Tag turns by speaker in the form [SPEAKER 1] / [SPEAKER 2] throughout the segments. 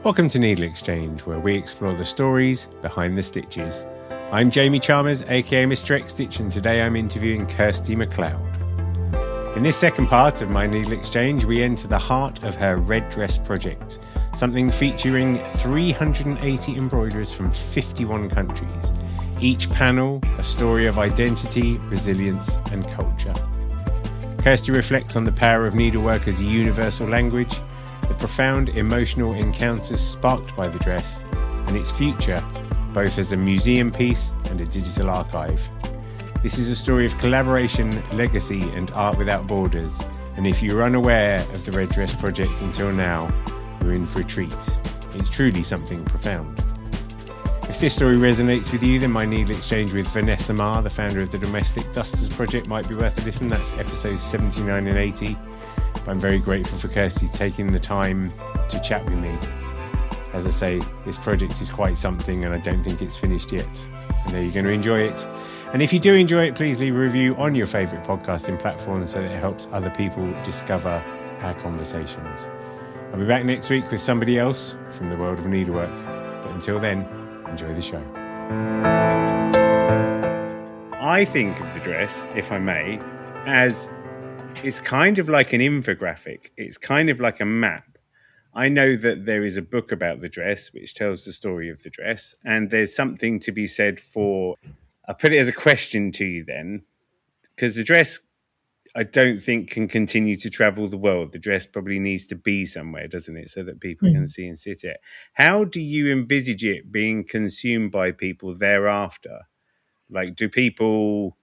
[SPEAKER 1] Welcome to NeedleXChange, where we explore the stories behind the stitches. I'm Jamie Chalmers, aka Mr. X Stitch, and today I'm interviewing Kirstie McLeod. In this second part of my NeedleXChange, we enter the heart of her red dress project, something featuring 380 embroiderers from 51 countries. Each panel, a story of identity, resilience, and culture. Kirstie reflects on the power of needlework as a universal language, the profound emotional encounters sparked by the dress, and its future, both as a museum piece and a digital archive. This is a story of collaboration, legacy, and art without borders, and if you're unaware of the Red Dress Project until now, you're in for a treat. It's truly something profound. If this story resonates with you, then my NeedleXChange with Vanessa Ma, the founder of the Domestic Dusters Project, might be worth a listen. That's episodes 79 and 80. I'm very grateful for Kirstie taking the time to chat with me. As I say, this project is quite something and I don't think it's finished yet. I know you're going to enjoy it. And if you do enjoy it, please leave a review on your favourite podcasting platform so that it helps other people discover our conversations. I'll be back next week with somebody else from the world of needlework. But until then, enjoy the show. I think of the dress, if I may, as it's kind of like an infographic. It's kind of like a map. I know that there is a book about the dress which tells the story of the dress, and there's something to be said for, I'll put it as a question to you then, because the dress, I don't think, can continue to travel the world. The dress probably needs to be somewhere, doesn't it, so that people can see and sit it. How do you envisage it being consumed by people thereafter? Like, do people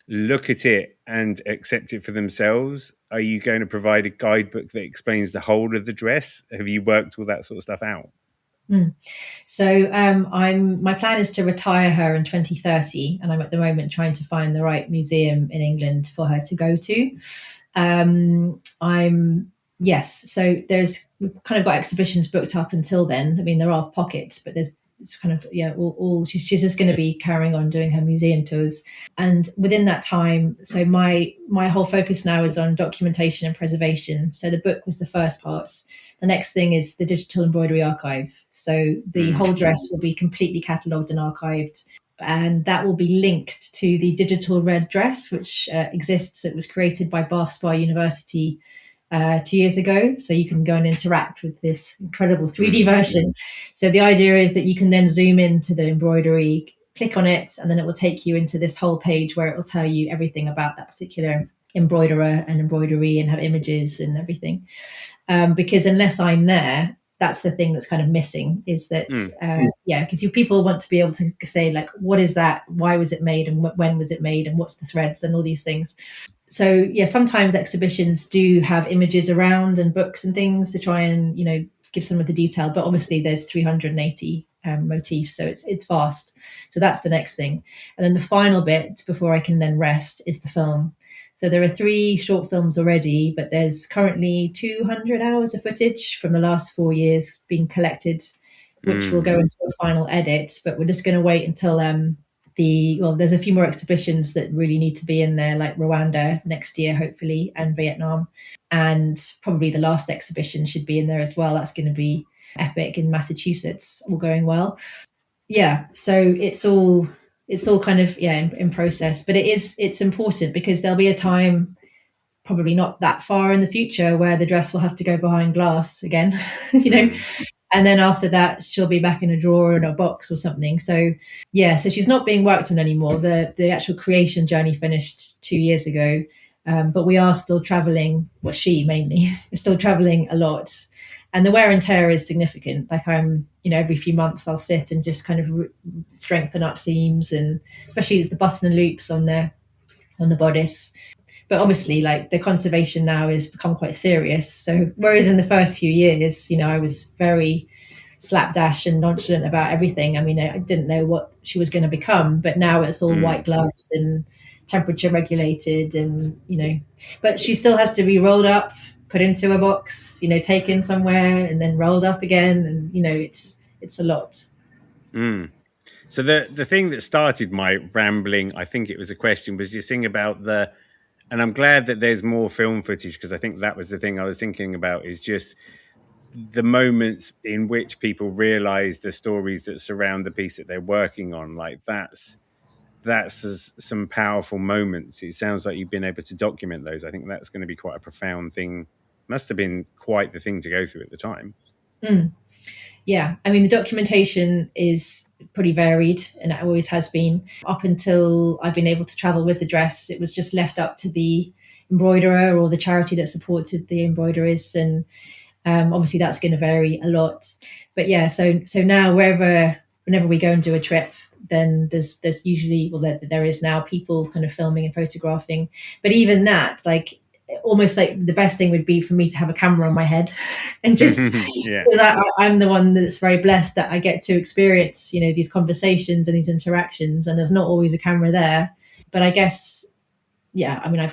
[SPEAKER 1] look at it and accept it for themselves? Are you going to provide a guidebook that explains the whole of the dress? Have you worked all that sort of stuff out?
[SPEAKER 2] So my plan is to retire her in 2030, and I'm at the moment trying to find the right museum in England for her to go to. So we've kind of got exhibitions booked up until then. I mean, there are pockets, but it's kind of all she's just going to be carrying on doing her museum tours, and within that time, so my whole focus now is on documentation and preservation. So the book was the first part. The next thing is the digital embroidery archive. So the whole dress will be completely catalogued and archived, and that will be linked to the digital red dress, which exists. It was created by Bath Spa University 2 years ago. So you can go and interact with this incredible 3D version. So the idea is that you can then zoom into the embroidery, click on it, and then it will take you into this whole page where it will tell you everything about that particular embroiderer and embroidery and have images and everything. Because unless I'm there, that's the thing that's kind of missing, is that, because people want to be able to say, like, what is that? Why was it made? And when was it made? And what's the threads and all these things? So, sometimes exhibitions do have images around and books and things to try and, give some of the detail. But obviously there's 380 motifs, so it's vast. So that's the next thing. And then the final bit before I can then rest is the film. So there are 3 short films already, but there's currently 200 hours of footage from the last 4 years being collected, which will go into a final edit. But we're just going to wait until there's a few more exhibitions that really need to be in there, like Rwanda next year, hopefully, and Vietnam. And probably the last exhibition should be in there as well. That's going to be epic in Massachusetts, all going well. Yeah, so it's all kind of in process, but it's important because there'll be a time, probably not that far in the future, where the dress will have to go behind glass again, and then after that she'll be back in a drawer in a box or something. So she's not being worked on anymore. The actual creation journey finished 2 years ago, but we are still traveling. Well, she mainly is still traveling a lot. And the wear and tear is significant. Like I'm, every few months I'll sit and just kind of strengthen up seams, and especially it's the button and loops on the bodice. But obviously, like, the conservation now has become quite serious. So whereas in the first few years, I was very slapdash and nonchalant about everything. I mean, I didn't know what she was going to become, but now it's all white gloves and temperature regulated, and but she still has to be rolled up, put into a box, taken somewhere and then rolled up again. And, it's a lot.
[SPEAKER 1] So the thing that started my rambling, I think it was a question, was this thing about and I'm glad that there's more film footage, because I think that was the thing I was thinking about, is just the moments in which people realize the stories that surround the piece that they're working on, like that's some powerful moments. It sounds like you've been able to document those. I think that's going to be quite a profound thing. Must have been quite the thing to go through at the time.
[SPEAKER 2] Yeah, I mean, the documentation is pretty varied, and it always has been. Up until I've been able to travel with the dress, it was just left up to the embroiderer or the charity that supported the embroiderers, and obviously that's going to vary a lot. But yeah, so now whenever we go and do a trip, then there's usually, well, there is now people kind of filming and photographing. But even that, like, almost like the best thing would be for me to have a camera on my head and just because I'm the one that's very blessed that I get to experience, these conversations and these interactions, and there's not always a camera there. But I guess, yeah, I mean,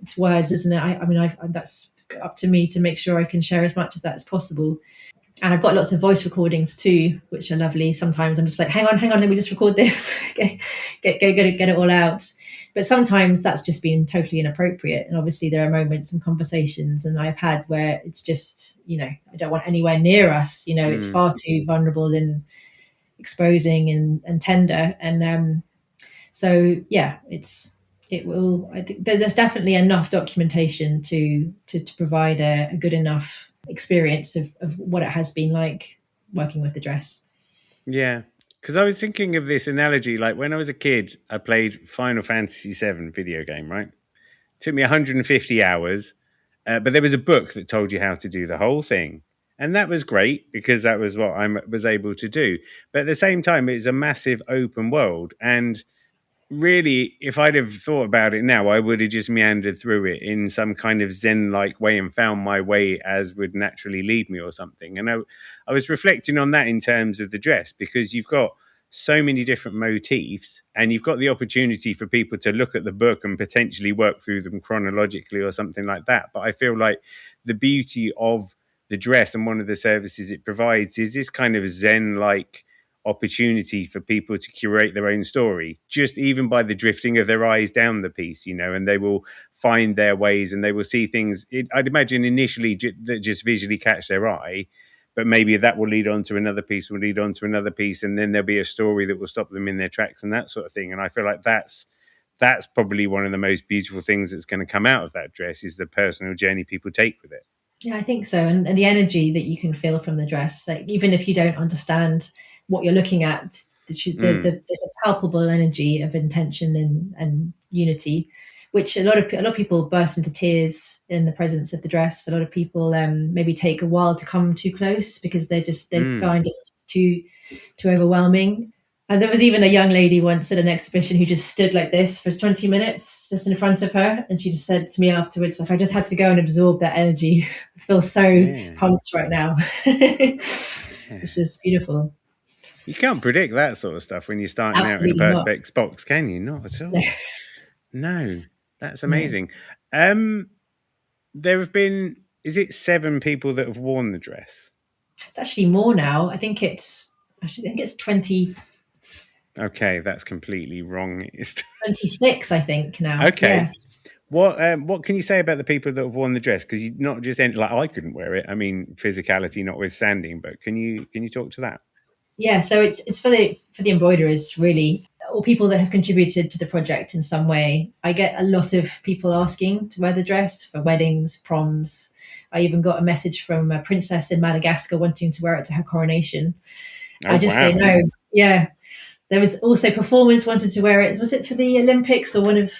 [SPEAKER 2] it's words, isn't it? I mean, that's up to me to make sure I can share as much of that as possible. And I've got lots of voice recordings too, which are lovely. Sometimes I'm just like, hang on, let me just record this, get it all out. But sometimes that's just been totally inappropriate. And obviously there are moments and conversations, and I've had where it's just, I don't want anywhere near us. It's far too vulnerable and exposing and tender. And so, yeah, I think there's definitely enough documentation to provide a good enough experience of what it has been like working with the dress.
[SPEAKER 1] Yeah, because I was thinking of this analogy, like when I was a kid, I played Final Fantasy VII video game, right? It took me 150 hours, but there was a book that told you how to do the whole thing. And that was great because that was what I was able to do. But at the same time, it was a massive open world. And really, if I'd have thought about it now, I would have just meandered through it in some kind of Zen-like way and found my way as would naturally lead me or something. And I was reflecting on that in terms of the dress, because you've got so many different motifs and you've got the opportunity for people to look at the book and potentially work through them chronologically or something like that. But I feel like the beauty of the dress and one of the services it provides is this kind of Zen-like opportunity for people to curate their own story, just even by the drifting of their eyes down the piece, and they will find their ways and they will see things, I'd imagine initially that just visually catch their eye, but maybe that will lead on to another piece, and then there'll be a story that will stop them in their tracks and that sort of thing. And I feel like that's probably one of the most beautiful things that's going to come out of that dress, is the personal journey people take with it.
[SPEAKER 2] Yeah, I think so. And the energy that you can feel from the dress, like, even if you don't understand what you're looking at, there's a palpable energy of intention and unity, which a lot of people burst into tears in the presence of the dress. A lot of people maybe take a while to come too close because they find it too overwhelming. And there was even a young lady once at an exhibition who just stood like this for 20 minutes just in front of her. And she just said to me afterwards, like, I just had to go and absorb that energy. I feel so pumped right now. It's just beautiful.
[SPEAKER 1] You can't predict that sort of stuff when you're starting out in a Perspex box, can you? Not at all. No, that's amazing. No. There have been, is it 7 people that have worn the dress?
[SPEAKER 2] It's actually more now. I think it's 20.
[SPEAKER 1] Okay, that's completely wrong. It's
[SPEAKER 2] 26, I think, now.
[SPEAKER 1] Okay. Yeah. What can you say about the people that have worn the dress? Because you not just like, I couldn't wear it. I mean, physicality notwithstanding, but can you talk to that?
[SPEAKER 2] Yeah, so it's for the embroiderers, really, or people that have contributed to the project in some way. I get a lot of people asking to wear the dress for weddings, proms. I even got a message from a princess in Madagascar wanting to wear it to her coronation. I just say no. Yeah. There was also performers wanted to wear it. Was it for the Olympics or one of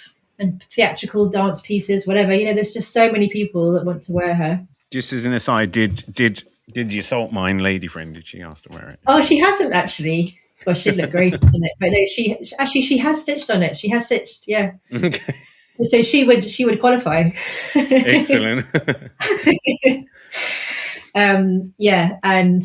[SPEAKER 2] theatrical dance pieces, whatever? There's just so many people that want to wear her.
[SPEAKER 1] Just as an aside, did your salt mine lady friend, did she ask to wear it?
[SPEAKER 2] Oh, she hasn't actually. Well, she'd look great in it. But no, she has stitched on it. She has stitched, yeah. Okay. So she would qualify.
[SPEAKER 1] Excellent.
[SPEAKER 2] Yeah, and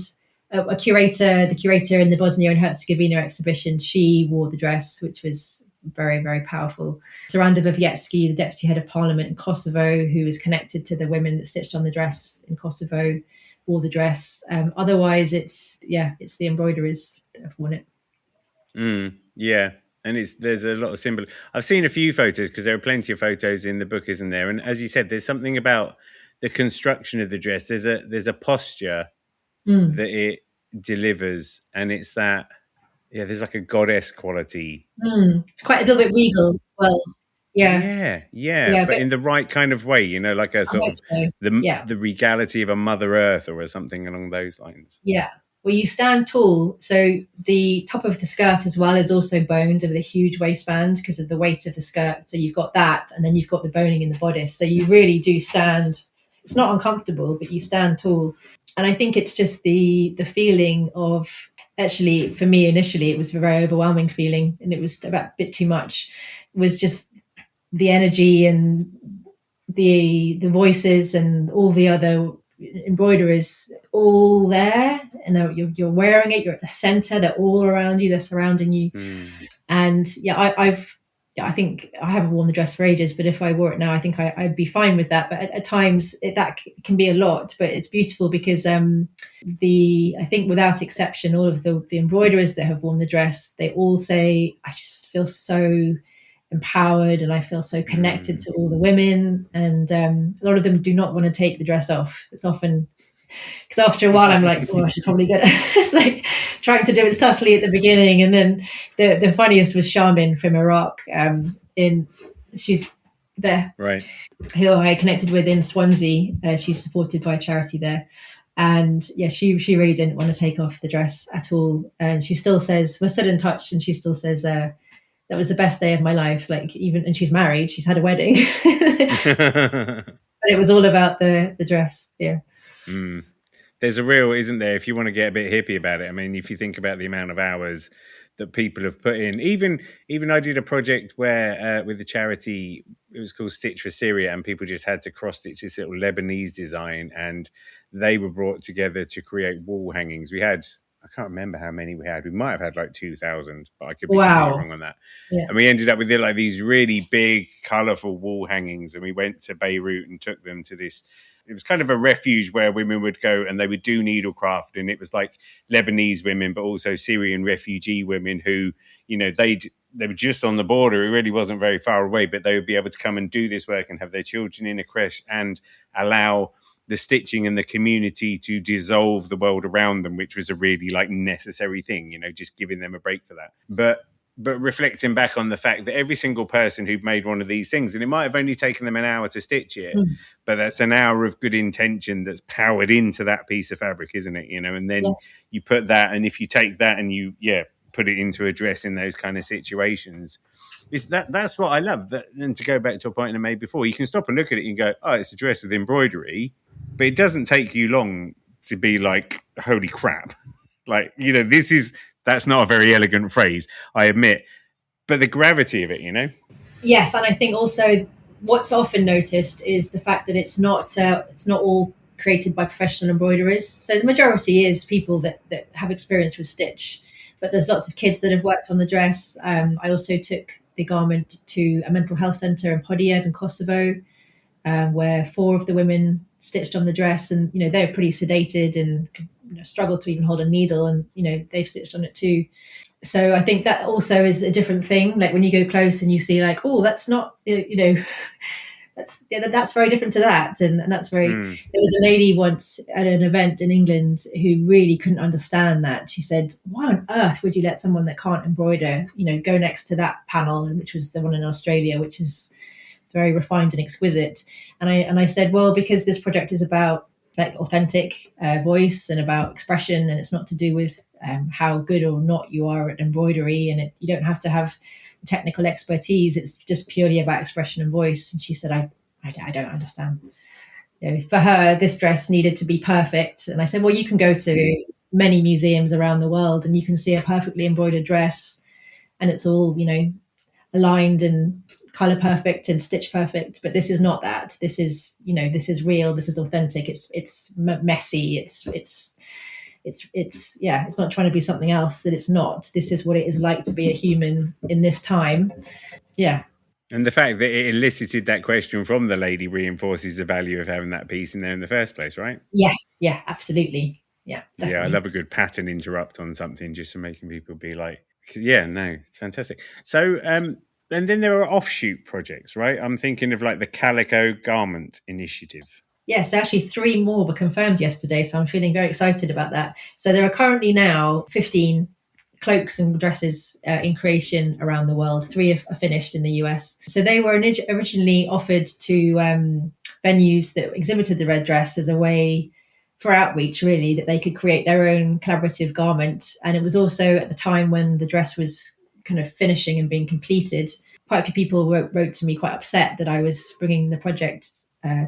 [SPEAKER 2] the curator in the Bosnia and Herzegovina exhibition, she wore the dress, which was very, very powerful. Saranda Bavjetsky, the deputy head of parliament in Kosovo, who is connected to the women that stitched on the dress in Kosovo, wore the dress. Otherwise, it's the embroiderers that have worn it.
[SPEAKER 1] Yeah, and there's a lot of symbol. I've seen a few photos because there are plenty of photos in the book, isn't there? And as you said, there's something about the construction of the dress. There's a posture that it delivers, and it's that there's like a goddess quality.
[SPEAKER 2] Quite a little bit regal as well. Yeah,
[SPEAKER 1] But
[SPEAKER 2] but
[SPEAKER 1] in the right kind of way, like a
[SPEAKER 2] I
[SPEAKER 1] sort
[SPEAKER 2] hope
[SPEAKER 1] of
[SPEAKER 2] so. Yeah.
[SPEAKER 1] the regality of a Mother Earth or something along those lines.
[SPEAKER 2] Yeah. Well, you stand tall. So the top of the skirt as well is also boned with a huge waistband because of the weight of the skirt. So you've got that, and then you've got the boning in the bodice. So you really do stand. It's not uncomfortable, but you stand tall. And I think it's just the feeling of, actually, for me initially, it was a very overwhelming feeling, and it was a bit too much. It was just the energy and the voices and all the other embroiderers all there, and you're wearing it, you're at the center, they're all around you, they're surrounding you. And I think I haven't worn the dress for ages, but if I wore it now, I think I'd be fine with that. But at times that can be a lot, but it's beautiful because I think without exception, all of the embroiderers that have worn the dress, they all say, I just feel so empowered and I feel so connected to all the women. And a lot of them do not want to take the dress off. It's often because after a while I'm like, oh, I should probably get it. It's like trying to do it subtly at the beginning. And then the funniest was Charmin from Iraq. She's there,
[SPEAKER 1] right,
[SPEAKER 2] who I connected with in Swansea. She's supported by a charity there. And she really didn't want to take off the dress at all. And she still says, we're still in touch, and she still says, that was the best day of my life. And she's married, she's had a wedding, but it was all about the dress. Yeah.
[SPEAKER 1] There's a real, isn't there, if you want to get a bit hippie about it. I mean, if you think about the amount of hours that people have put in, even I did a project where with the charity, it was called Stitch for Syria, and people just had to cross stitch this little Lebanese design, and they were brought together to create wall hangings. We had, I can't remember how many we had. We might have had like 2,000, but I could be completely wrong on that. Yeah. And we ended up with like these really big, colourful wall hangings, and we went to Beirut and took them to this. It was kind of a refuge where women would go and they would do needlecraft, and it was like Lebanese women, but also Syrian refugee women who, they were just on the border. It really wasn't very far away, but they would be able to come and do this work and have their children in a creche and allow the stitching and the community to dissolve the world around them, which was a really necessary thing, just giving them a break for that. But reflecting back on the fact that every single person who'd made one of these things, and it might have only taken them an hour to stitch it, but that's an hour of good intention that's powered into that piece of fabric, isn't it? And then you put that, and if you take that and you put it into a dress in those kind of situations, that's what I love. And to go back to a point I made before, you can stop and look at it and go, oh, it's a dress with embroidery, but it doesn't take you long to be like, holy crap. That's not a very elegant phrase, I admit, but the gravity of it,
[SPEAKER 2] Yes, and I think also what's often noticed is the fact that it's not all created by professional embroiderers. So the majority is people that have experience with stitch, but there's lots of kids that have worked on the dress. I also took the garment to a mental health centre in Podiev in Kosovo, where 4 of the women stitched on the dress, and they're pretty sedated and struggle to even hold a needle, and they've stitched on it too. So I think that also is a different thing. Like when you go close and you see oh, that's not that's very different to that, and that's very. There was a lady once at an event in England who really couldn't understand that. She said, "Why on earth would you let someone that can't embroider, go next to that panel?" Which was the one in Australia, which is very refined and exquisite. And I said, well, because this project is about authentic voice and about expression, and it's not to do with how good or not you are at embroidery, and you don't have to have technical expertise. It's just purely about expression and voice. And she said, I don't understand. For her, this dress needed to be perfect. And I said, well, you can go to many museums around the world and you can see a perfectly embroidered dress, and it's all aligned and color perfect and stitch perfect, but this is not that. This is real, this is authentic, it's messy, it's not trying to be something else that it's not. This is what it is like to be a human in this time.
[SPEAKER 1] And the fact that it elicited that question from the lady reinforces the value of having that piece in there in the first place, right?
[SPEAKER 2] Yeah, absolutely. Yeah, definitely.
[SPEAKER 1] I love a good pattern interrupt on something, just for making people be like, it's fantastic. So and then there are offshoot projects, right? I'm thinking of the Calico Garment Initiative.
[SPEAKER 2] Yes, actually 3 more were confirmed yesterday, so I'm feeling very excited about that. So there are currently now 15 cloaks and dresses in creation around the world. 3 are finished in the US. So they were originally offered to venues that exhibited the red dress as a way for outreach, really, that they could create their own collaborative garment. And it was also at the time when the dress was kind of finishing and being completed. Quite a few people wrote to me quite upset that I was bringing the project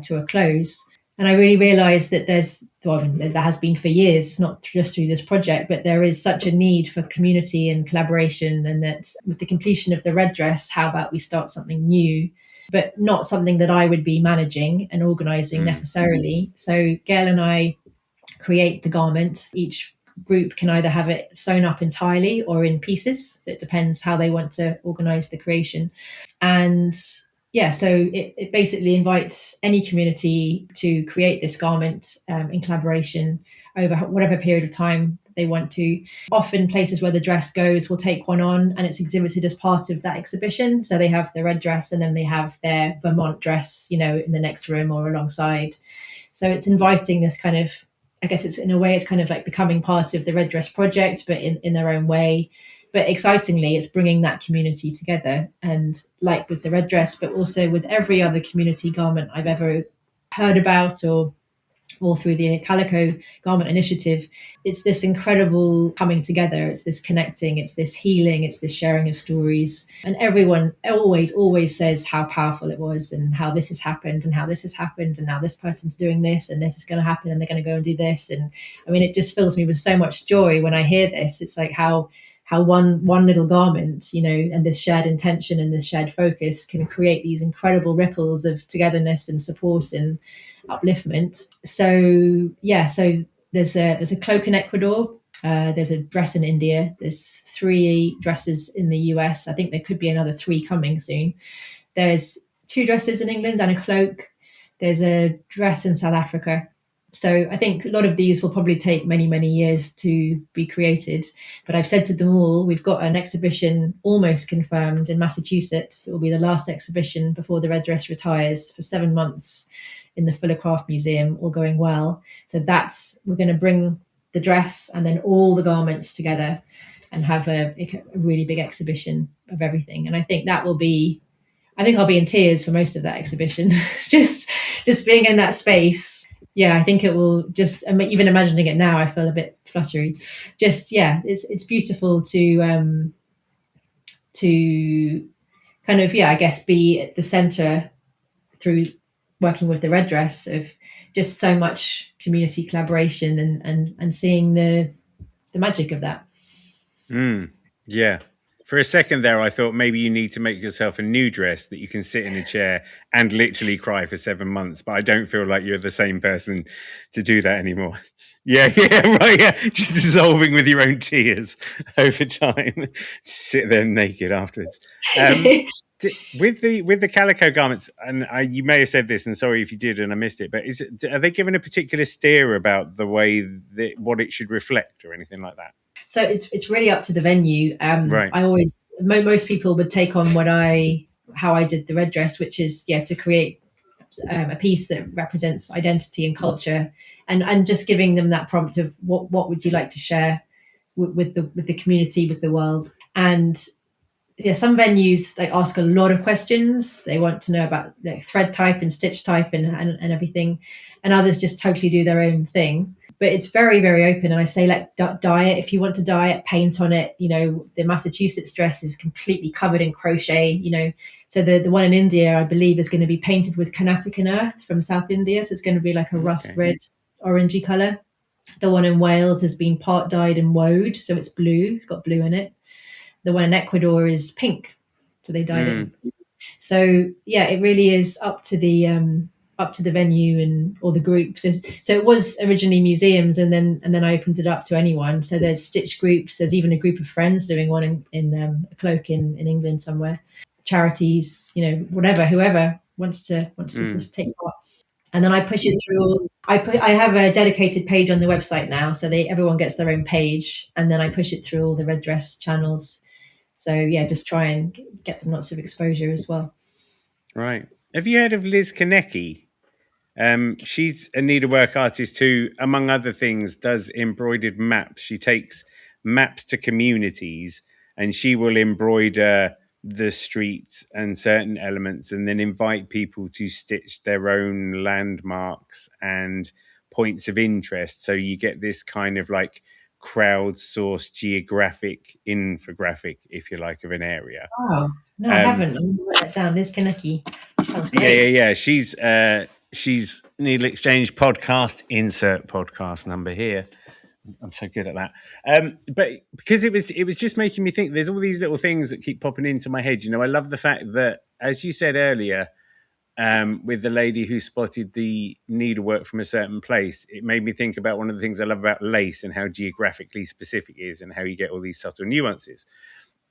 [SPEAKER 2] to a close. And I really realized that there has been for years, it's not just through this project, but there is such a need for community and collaboration. And that with the completion of the red dress, how about we start something new, but not something that I would be managing and organizing necessarily. So Gail and I create the garment. Each group can either have it sewn up entirely or in pieces. So it depends how they want to organize the creation. And yeah, so it basically invites any community to create this garment in collaboration over whatever period of time they want to. Often places where the dress goes will take one on and it's exhibited as part of that exhibition. So they have the red dress and then they have their Vermont dress, in the next room or alongside. So it's inviting this kind of, I guess it's in a way, it's kind of like becoming part of the red dress project, but in their own way. But excitingly, it's bringing that community together. And like with the red dress, but also with every other community garment I've ever heard about or through the Calico Garment Initiative, it's this incredible coming together. It's this connecting, it's this healing, it's this sharing of stories. And everyone always says how powerful it was and how this has happened and how this has happened and now this person's doing this and this is going to happen and they're going to go and do this. And I mean, it just fills me with so much joy when I hear this. It's like how one little garment, and this shared intention and this shared focus can create these incredible ripples of togetherness and support and upliftment. So there's a cloak in Ecuador, there's a dress in India, there's 3 dresses in the US. I think there could be another 3 coming soon. There's 2 dresses in England and a cloak. There's a dress in South Africa. So I think a lot of these will probably take many, many years to be created. But I've said to them all, we've got an exhibition almost confirmed in Massachusetts. It will be the last exhibition before the red dress retires for 7 months in the Fuller Craft Museum, all going well. So we're going to bring the dress and then all the garments together and have a really big exhibition of everything. And I think I'll be in tears for most of that exhibition. just being in that space. Yeah, I think it will just, even imagining it now, I feel a bit fluttery. It's beautiful to kind of, I guess, be at the center through working with the red dress of just so much community collaboration and seeing the magic of that.
[SPEAKER 1] Yeah. For a second there, I thought maybe you need to make yourself a new dress that you can sit in a chair and literally cry for 7 months. But I don't feel like you're the same person to do that anymore. Yeah, right. Yeah, just dissolving with your own tears over time. Sit there naked afterwards. With the Calico garments, and you may have said this, and sorry if you did and I missed it, but are they given a particular steer about the way what it should reflect or anything like that?
[SPEAKER 2] So it's really up to the venue.
[SPEAKER 1] Right.
[SPEAKER 2] Most people would take on how I did the red dress, which is to create a piece that represents identity and culture, and just giving them that prompt of what would you like to share with the community, with the world. And some venues ask a lot of questions. They want to know about thread type and stitch type and everything, and others just totally do their own thing. But it's very, very open. And I say, dye it. If you want to dye it, paint on it. The Massachusetts dress is completely covered in crochet, So the one in India, I believe, is going to be painted with Carnatic and earth from South India. So it's going to be like a rust red, orangey color. The one in Wales has been part dyed and woad. So it's blue, got blue in it. The one in Ecuador is pink. So they dyed it. So it really is up to the venue or the group. So it was originally museums, and then I opened it up to anyone. So there's stitch groups. There's even a group of friends doing one in a cloak in England somewhere. Charities, whoever wants to just take part. And then I push it through. I have a dedicated page on the website now, so everyone gets their own page, and then I push it through all the red dress channels. So just try and get them lots of exposure as well.
[SPEAKER 1] Right. Have you heard of Liz Konecki? She's a needlework artist who, among other things, does embroidered maps. She takes maps to communities and she will embroider the streets and certain elements and then invite people to stitch their own landmarks and points of interest. So you get this kind of like crowdsourced geographic infographic, if you like, of an area.
[SPEAKER 2] Oh, no, I haven't. I'm going to write that down. Liz Kinnicky. Sounds great.
[SPEAKER 1] Yeah. She's NeedleXChange podcast, insert podcast number here. I'm so good at that. But because it was just making me think, there's all these little things that keep popping into my head. I love the fact that, as you said earlier, with the lady who spotted the needlework from a certain place, it made me think about one of the things I love about lace and how geographically specific it is and how you get all these subtle nuances.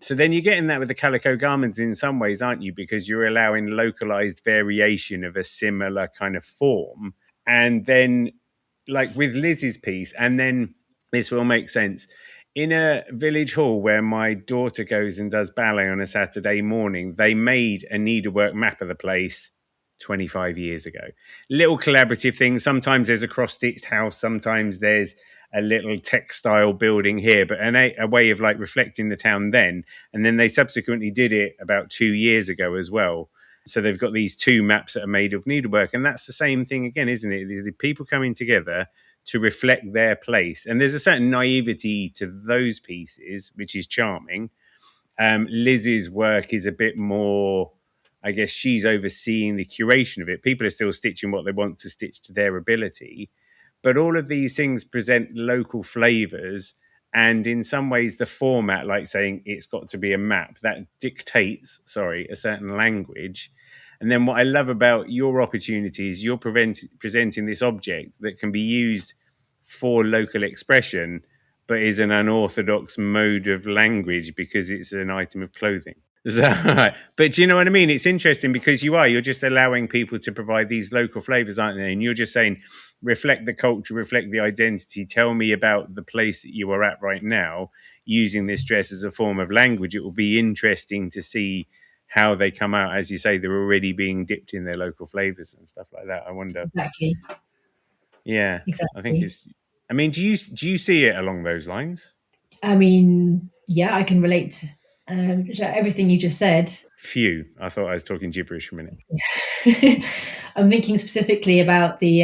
[SPEAKER 1] So then you're getting that with the calico garments in some ways, aren't you? Because you're allowing localized variation of a similar kind of form. And then, like with Liz's piece, and then this will make sense. In a village hall where my daughter goes and does ballet on a Saturday morning, they made a needlework map of the place 25 years ago. Little collaborative things. Sometimes there's a cross-stitched house. Sometimes there's a little textile building here, but a way of like reflecting the town then. And then they subsequently did it about 2 years ago as well. So they've got these two maps that are made of needlework. And that's the same thing again, isn't it? The people coming together to reflect their place. And there's a certain naivety to those pieces, which is charming. Liz's work is a bit more, I guess she's overseeing the curation of it. People are still stitching what they want to stitch to their ability. But all of these things present local flavors. And in some ways, the format, like saying it's got to be a map, that dictates, a certain language. And then what I love about your opportunities, you're presenting this object that can be used for local expression, but is an unorthodox mode of language because it's an item of clothing. But do you know what I mean? It's interesting because you're just allowing people to provide these local flavors, aren't they? And you're just saying, reflect the culture, reflect the identity. Tell me about the place that you are at right now, using this dress as a form of language. It will be interesting to see how they come out. As you say, they're already being dipped in their local flavors and stuff like that. I wonder.
[SPEAKER 2] Exactly.
[SPEAKER 1] Yeah,
[SPEAKER 2] exactly.
[SPEAKER 1] I think it's. I mean, do you see it along those lines?
[SPEAKER 2] I mean, yeah, I can relate to everything you just said.
[SPEAKER 1] Phew, I thought I was talking gibberish for a minute.
[SPEAKER 2] I'm thinking specifically about the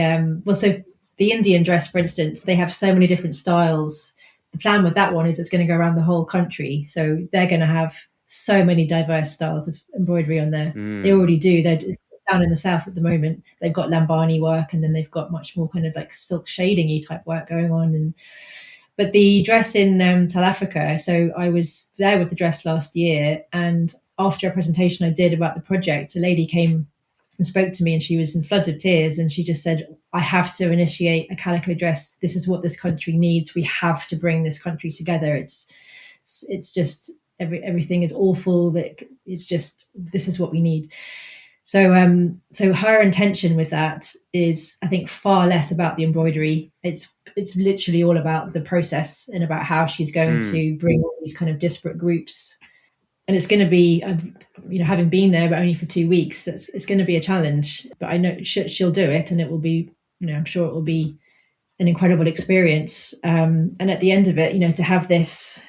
[SPEAKER 2] so the Indian dress, for instance, they have so many different styles. The plan with that one is it's going to go around the whole country, so they're going to have so many diverse styles of embroidery on there. They already do. They're down in the south at the moment. They've got Lambani work, and then they've got much more kind of like silk shading-y type work going on. But the dress in South Africa, so I was there with the dress last year, and after a presentation I did about the project, a lady came and spoke to me, and she was in floods of tears, and she just said, I have to initiate a calico dress. This is what this country needs. We have to bring this country together. It's just everything is awful. That it's just, this is what we need. So her intention with that is, I think, far less about the embroidery. It's literally all about the process and about how she's going to bring all these kind of disparate groups. And it's going to be, having been there but only for 2 weeks, it's going to be a challenge. But I know she'll do it, and it will be, I'm sure it will be an incredible experience. And at the end of it, to have this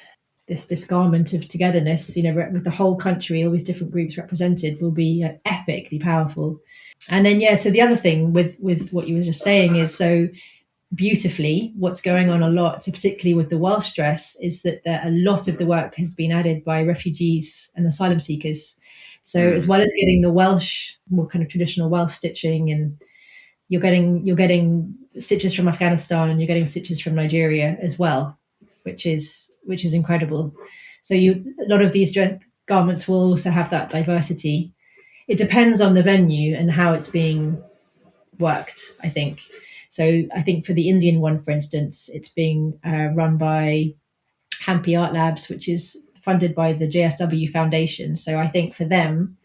[SPEAKER 2] garment of togetherness, with the whole country, all these different groups represented, will be epically powerful. And then, so the other thing with what you were just saying is, so beautifully, what's going on a lot, particularly with the Welsh dress, is that a lot of the work has been added by refugees and asylum seekers. So as well as getting the Welsh, more kind of traditional Welsh stitching, and you're getting stitches from Afghanistan, and you're getting stitches from Nigeria as well, which is incredible. So a lot of these garments will also have that diversity. It depends on the venue and how it's being worked, I think. So I think for the Indian one, for instance, it's being run by Hampi Art Labs, which is funded by the JSW Foundation. So I think for them,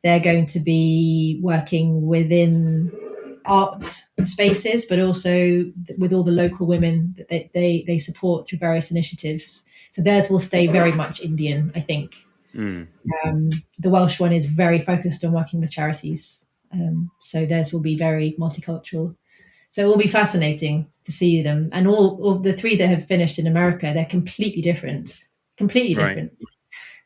[SPEAKER 2] they're going to be working within art spaces, but also with all the local women that they support through various initiatives. So theirs will stay very much Indian, I think. The Welsh one is very focused on working with charities. So theirs will be very multicultural. So it will be fascinating to see them. And all the three that have finished in America, they're completely different. Completely
[SPEAKER 1] Right.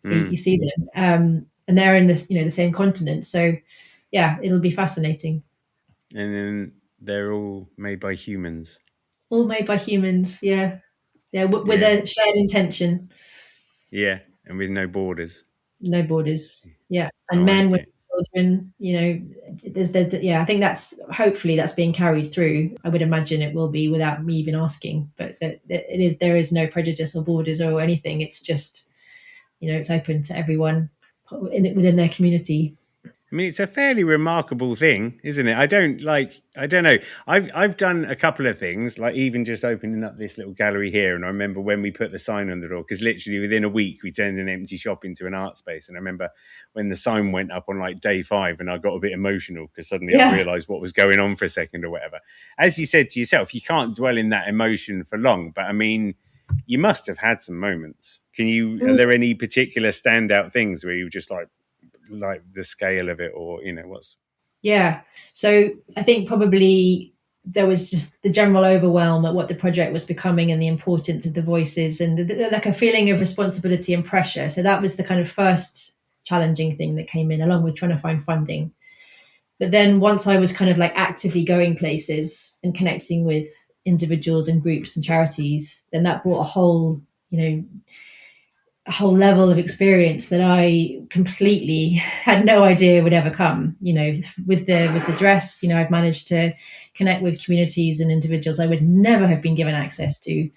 [SPEAKER 2] different. You see them, and they're in this, the same continent. So yeah, it'll be fascinating.
[SPEAKER 1] And then they're all made by humans.
[SPEAKER 2] All made by humans. Yeah, with
[SPEAKER 1] Yeah.
[SPEAKER 2] a shared intention.
[SPEAKER 1] Yeah. And with no borders.
[SPEAKER 2] No borders. Yeah,
[SPEAKER 1] I
[SPEAKER 2] and men,
[SPEAKER 1] like
[SPEAKER 2] women,
[SPEAKER 1] it.
[SPEAKER 2] children. There's yeah. I think that's hopefully that's being carried through. I would imagine it will be without me even asking. But there is no prejudice or borders or anything. It's just it's open to everyone within their community.
[SPEAKER 1] I mean, it's a fairly remarkable thing, isn't it? I don't know. I've done a couple of things, like even just opening up this little gallery here. And I remember when we put the sign on the door, because literally within a week we turned an empty shop into an art space. And I remember when the sign went up on like day 5, and I got a bit emotional because suddenly I realized what was going on for a second or whatever. As you said to yourself, you can't dwell in that emotion for long. But I mean, you must have had some moments. Are there any particular standout things where you just like the scale of it, or what's
[SPEAKER 2] so I think probably there was just the general overwhelm at what the project was becoming and the importance of the voices and like a feeling of responsibility and pressure. So that was the kind of first challenging thing that came in, along with trying to find funding. But then once I was kind of like actively going places and connecting with individuals and groups and charities, then that brought a whole level of experience that I completely had no idea would ever come. With the dress, I've managed to connect with communities and individuals I would never have been given access to.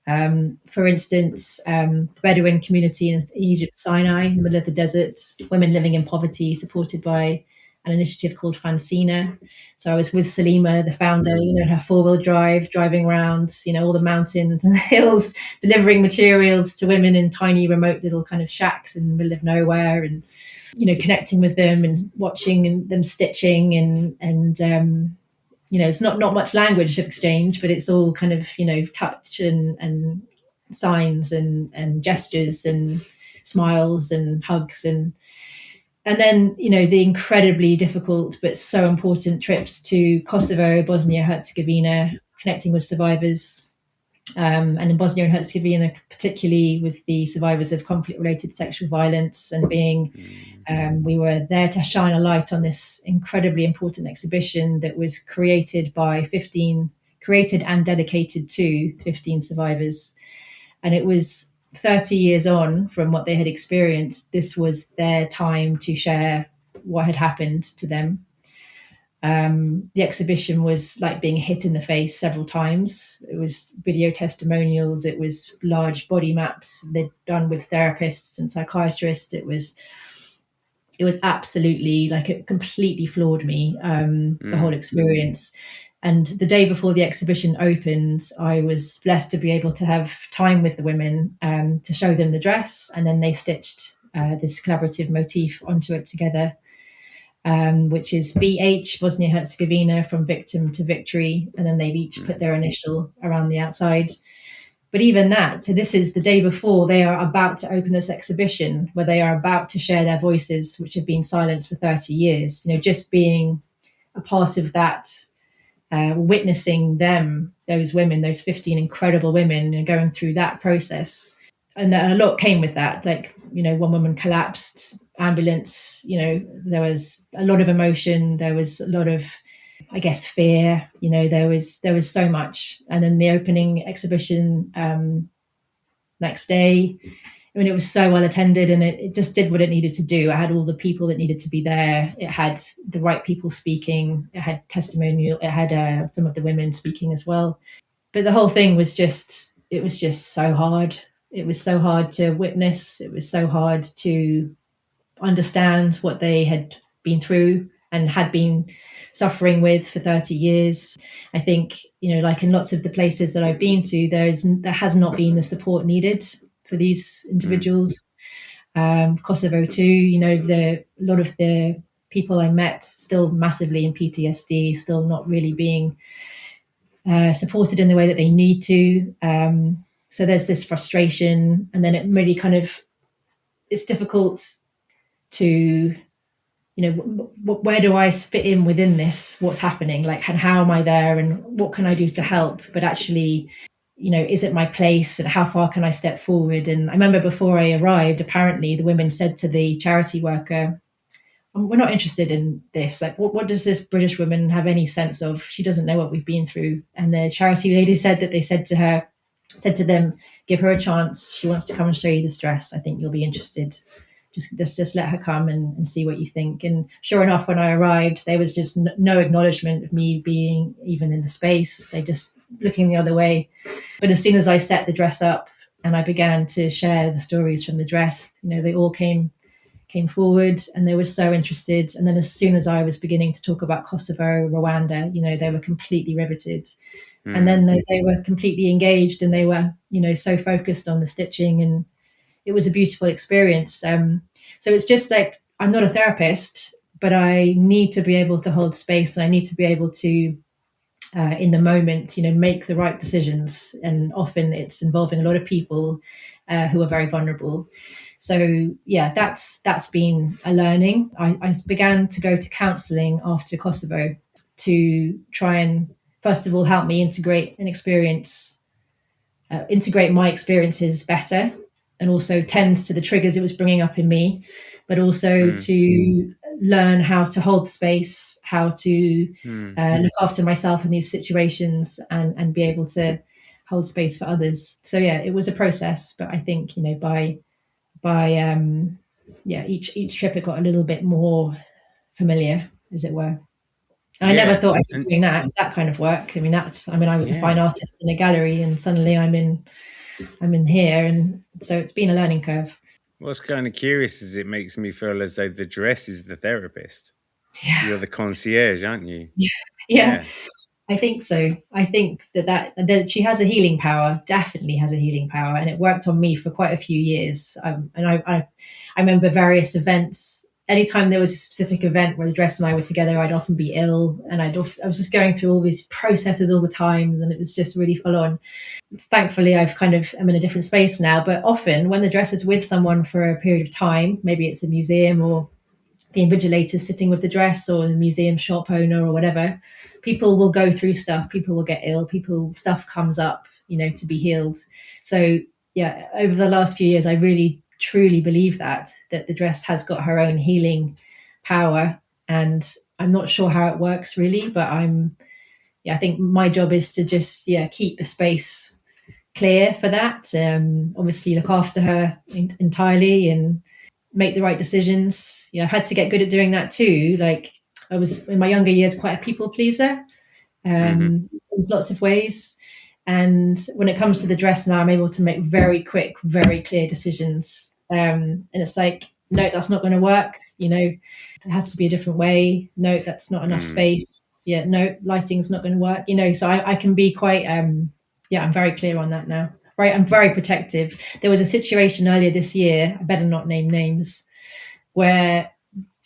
[SPEAKER 2] For instance, the Bedouin community in Egypt, Sinai, in the middle of the desert, women living in poverty, supported by an initiative called Fansina. So I was with Salima, the founder, her 4-wheel drive, driving around, all the mountains and hills, delivering materials to women in tiny, remote little kind of shacks in the middle of nowhere, and connecting with them and watching them stitching and it's not much language exchange, but it's all kind of touch and signs and gestures and smiles and hugs and then the incredibly difficult but so important trips to Kosovo, Bosnia Herzegovina, connecting with survivors, and in Bosnia and Herzegovina particularly with the survivors of conflict-related sexual violence, and we were there to shine a light on this incredibly important exhibition that was created and dedicated to 15 survivors, and it was 30 years on from what they had experienced. This was their time to share what had happened to them. The exhibition was like being hit in the face several times. It was video testimonials. It was large body maps they'd done with therapists and psychiatrists. It was absolutely, like, it completely floored me, the whole experience. And the day before the exhibition opened, I was blessed to be able to have time with the women to show them the dress. And then they stitched this collaborative motif onto it together, which is BH, Bosnia-Herzegovina, from victim to victory. And then they've each put their initial around the outside. But even that, so this is the day before they are about to open this exhibition, where they are about to share their voices, which have been silenced for 30 years. Just being a part of that, witnessing them, those women, those 15 incredible women, and going through that process. And a lot came with that. Like, one woman collapsed, ambulance, there was a lot of emotion. There was a lot of, I guess, fear. There was so much. And then the opening exhibition next day, it was so well attended, and it just did what it needed to do. It had all the people that needed to be there. It had the right people speaking. It had testimonial. It had some of the women speaking as well. But the whole thing was just so hard. It was so hard to witness. It was so hard to understand what they had been through and had been suffering with for 30 years. I think, like in lots of the places that I've been to, there has not been the support needed for these individuals. Kosovo too, a lot of the people I met still massively in PTSD, still not really being supported in the way that they need to. So there's this frustration, and then it really kind of, it's difficult to where do I fit in within this? What's happening? Like, and how am I there? And what can I do to help? But actually, is it my place? And how far can I step forward? And I remember before I arrived, apparently the women said to the charity worker, we're not interested in this. Like, what does this British woman have any sense of? She doesn't know what we've been through. And the charity lady said that they said to them, give her a chance. She wants to come and show you this dress. I think you'll be interested. Just let her come and see what you think. And sure enough, when I arrived, there was just no acknowledgement of me being even in the space. They just looking the other way. But as soon as I set the dress up and I began to share the stories from the dress, they all came forward and they were so interested. And then as soon as I was beginning to talk about Kosovo, Rwanda, they were completely riveted. And then they were completely engaged, and they were, so focused on the stitching, and it was a beautiful experience. So it's just like, I'm not a therapist, but I need to be able to hold space, and I need to be able to, in the moment, make the right decisions. And often it's involving a lot of people who are very vulnerable. So yeah, that's been a learning. I began to go to counselling after Kosovo to try and, first of all, help me integrate my experiences better, and also tend to the triggers it was bringing up in me, but also to learn how to hold space, how to look after myself in these situations, and be able to hold space for others. So yeah, it was a process, but I think, by each trip it got a little bit more familiar, as it were. And I never thought I'd be doing that kind of work. I was a fine artist in a gallery, and suddenly I'm in here, and so it's been a learning curve.
[SPEAKER 1] What's kind of curious is it makes me feel as though the dress is the therapist.
[SPEAKER 2] Yeah.
[SPEAKER 1] You're the concierge, aren't you?
[SPEAKER 2] Yeah. I think so. I think that she has a healing power, definitely has a healing power, and it worked on me for quite a few years. And I remember various events. Anytime there was a specific event where the dress and I were together, I'd often be ill, and I was just going through all these processes all the time, and it was just really full on. Thankfully, I'm in a different space now, but often when the dress is with someone for a period of time, maybe it's a museum or the invigilator sitting with the dress, or the museum shop owner or whatever, people will go through stuff, people will get ill, stuff comes up, to be healed. So yeah, over the last few years, I really truly believe that the dress has got her own healing power, and I'm not sure how it works really, but I think my job is to just keep the space clear for that. Obviously look after her entirely and make the right decisions. I had to get good at doing that too. Like, I was in my younger years quite a people pleaser in lots of ways. And when it comes to the dress now, I'm able to make very quick, very clear decisions. And it's like, no, that's not going to work. There has to be a different way. No, that's not enough space. Yeah, no, lighting's not going to work. So I can be quite, I'm very clear on that now. Right, I'm very protective. There was a situation earlier this year, I better not name names, where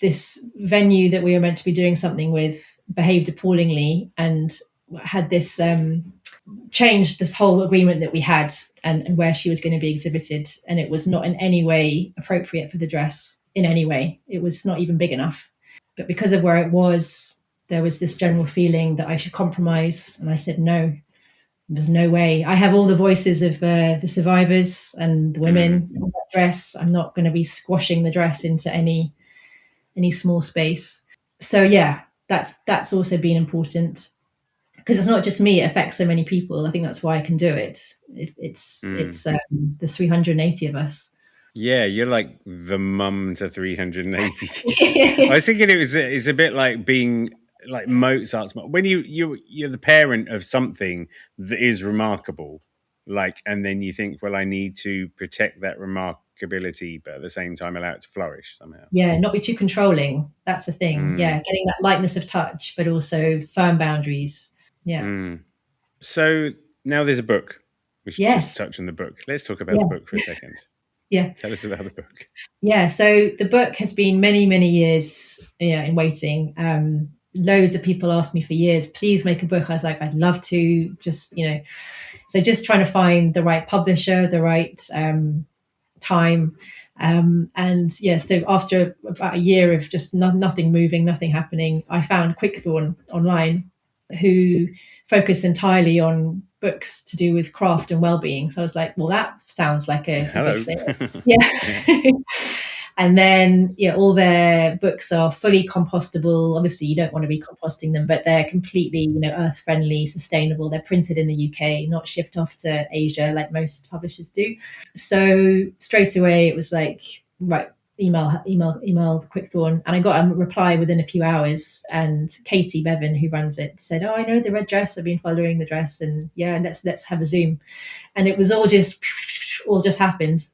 [SPEAKER 2] this venue that we were meant to be doing something with behaved appallingly and had this changed this whole agreement that we had and where she was going to be exhibited, and it was not in any way appropriate for the dress in any way. It was not even big enough. But because of where it was, there was this general feeling that I should compromise, and I said no. There's no way. I have all the voices of the survivors and the women in that dress. I'm not going to be squashing the dress into any small space. So yeah, that's also been important, because it's not just me, it affects so many people. I think that's why I can do it. It's there's 380 of us.
[SPEAKER 1] Yeah, you're like the mum to 380 kids. I was thinking it's a bit like being like Mozart's mum. When you're the parent of something that is remarkable, like, and then you think, well, I need to protect that remarkability, but at the same time allow it to flourish somehow.
[SPEAKER 2] Yeah, not be too controlling. That's the thing. Yeah, getting that lightness of touch, but also firm boundaries. Yeah.
[SPEAKER 1] So now there's a book. We should just touch on the book. Let's talk about the book for a second.
[SPEAKER 2] Yeah.
[SPEAKER 1] Tell us about the book. Yeah.
[SPEAKER 2] So the book has been many, many years in waiting. Loads of people asked me for years, please make a book. I was like, I'd love to, just, so just trying to find the right publisher, the right time. And yeah, so after about a year of just nothing moving, nothing happening, I found Quickthorn online, who focus entirely on books to do with craft and well-being. So I was like, well, that sounds like a good fit. Yeah. And then all their books are fully compostable. Obviously, you don't want to be composting them, but they're completely, earth friendly, sustainable. They're printed in the UK, not shipped off to Asia like most publishers do. So straight away, it was like, right, email Quickthorn, and I got a reply within a few hours. And Katie Bevan, who runs it, said, "Oh, I know the red dress. I've been following the dress, and yeah, let's have a Zoom." And it was all just happened.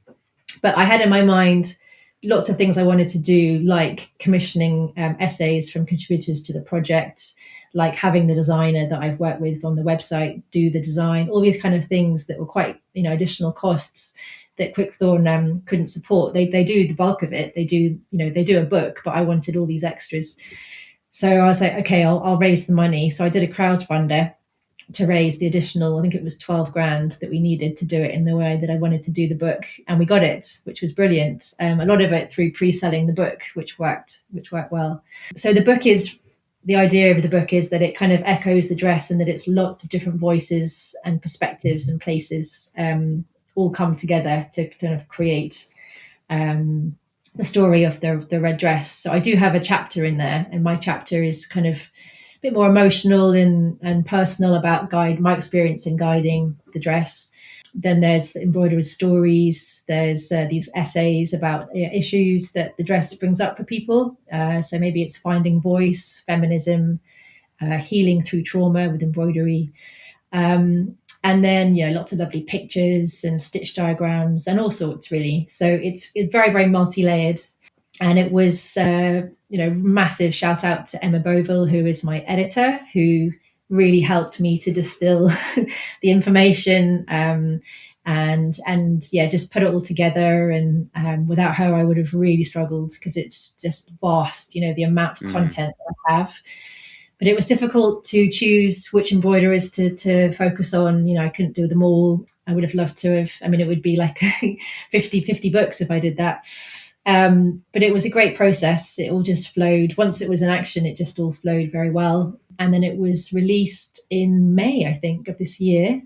[SPEAKER 2] But I had in my mind lots of things I wanted to do, like commissioning essays from contributors to the project, like having the designer that I've worked with on the website do the design, all these kind of things that were quite, additional costs that Quickthorn couldn't support. They do the bulk of it. They do a book, but I wanted all these extras. So I was like, okay, I'll raise the money. So I did a crowdfunder to raise the additional, I think it was 12 grand that we needed to do it in the way that I wanted to do the book. And we got it, which was brilliant. A lot of it through pre-selling the book, which worked well. So the idea of the book is that it kind of echoes the dress, and that it's lots of different voices and perspectives and places all come together to kind of create the story of the red dress. So I do have a chapter in there, and my chapter is kind of a bit more emotional and personal about my experience in guiding the dress. Then there's the embroiderers' stories. There's these essays about issues that the dress brings up for people. So maybe it's finding voice, feminism, healing through trauma with embroidery. And then, lots of lovely pictures and stitch diagrams and all sorts, really. So it's very, very multi-layered. And it was, massive shout out to Emma Boville, who is my editor, who really helped me to distill the information and just put it all together. And without her, I would have really struggled, because it's just vast, the amount of content that I have. But it was difficult to choose which embroiderers to focus on. I couldn't do them all. I would have loved to have. I mean, it would be like 50 books if I did that. But it was a great process. It all just flowed. Once it was in action, it just all flowed very well. And then it was released in May, I think, of this year.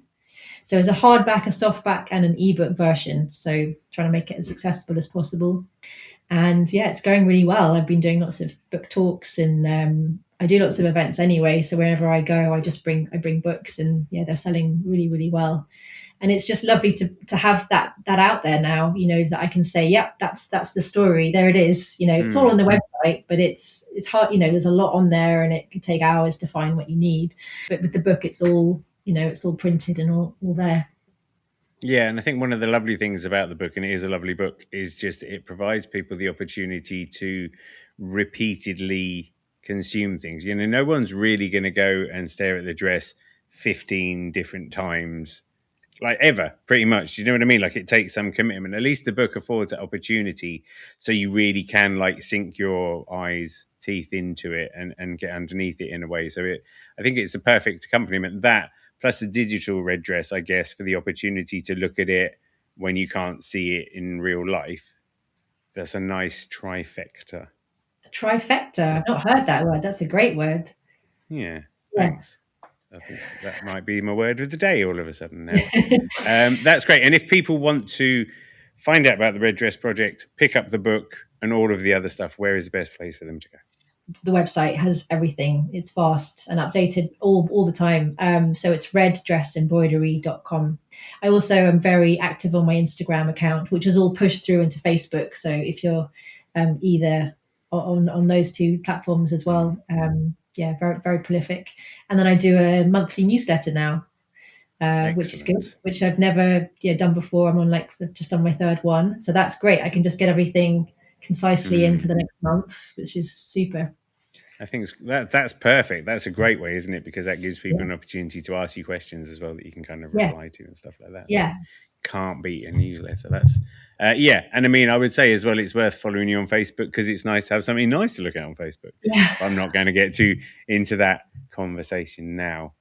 [SPEAKER 2] So it's a hardback, a softback, and an ebook version. So trying to make it as accessible as possible. And yeah, it's going really well. I've been doing lots of book talks, and I do lots of events anyway. So wherever I go, I bring books, and yeah, they're selling really, really well. And it's just lovely to have that out there now, that I can say, yep, that's the story. There it is. It's all on the website, but it's hard. There's a lot on there, and it could take hours to find what you need. But with the book, it's all, it's all printed and all there.
[SPEAKER 1] Yeah, and I think one of the lovely things about the book, and it is a lovely book, is just it provides people the opportunity to repeatedly consume things. No one's really going to go and stare at the dress 15 different times, like ever, pretty much. You know what I mean? Like, it takes some commitment. At least the book affords that opportunity, so you really can sink your teeth into it and get underneath it in a way. So I think it's a perfect accompaniment. That plus a digital red dress, I guess, for the opportunity to look at it when you can't see it in real life. That's a nice trifecta.
[SPEAKER 2] Trifecta. I've not heard that word. That's a great word.
[SPEAKER 1] Yeah, thanks. I think that might be my word of the day all of a sudden now. That's great. And if people want to find out about the Red Dress Project, pick up the book and all of the other stuff, where is the best place for them to go?
[SPEAKER 2] The website has everything. It's fast and updated all the time. So it's reddressembroidery.com. I also am very active on my Instagram account, which is all pushed through into Facebook. So if you're either on those two platforms as well, very, very prolific. And then I do a monthly newsletter now, which is good, which I've never done before. I'm on just on my third one. So that's great. I can just get everything concisely in for the next month, which is super.
[SPEAKER 1] I think that's perfect. That's a great way, isn't it? Because that gives people an opportunity to ask you questions as well that you can kind of reply to and stuff like that.
[SPEAKER 2] Yeah.
[SPEAKER 1] So can't beat a newsletter. That's and I mean, I would say as well, it's worth following you on Facebook, because it's nice to have something nice to look at on Facebook.
[SPEAKER 2] Yeah.
[SPEAKER 1] But I'm not going to get too into that conversation now.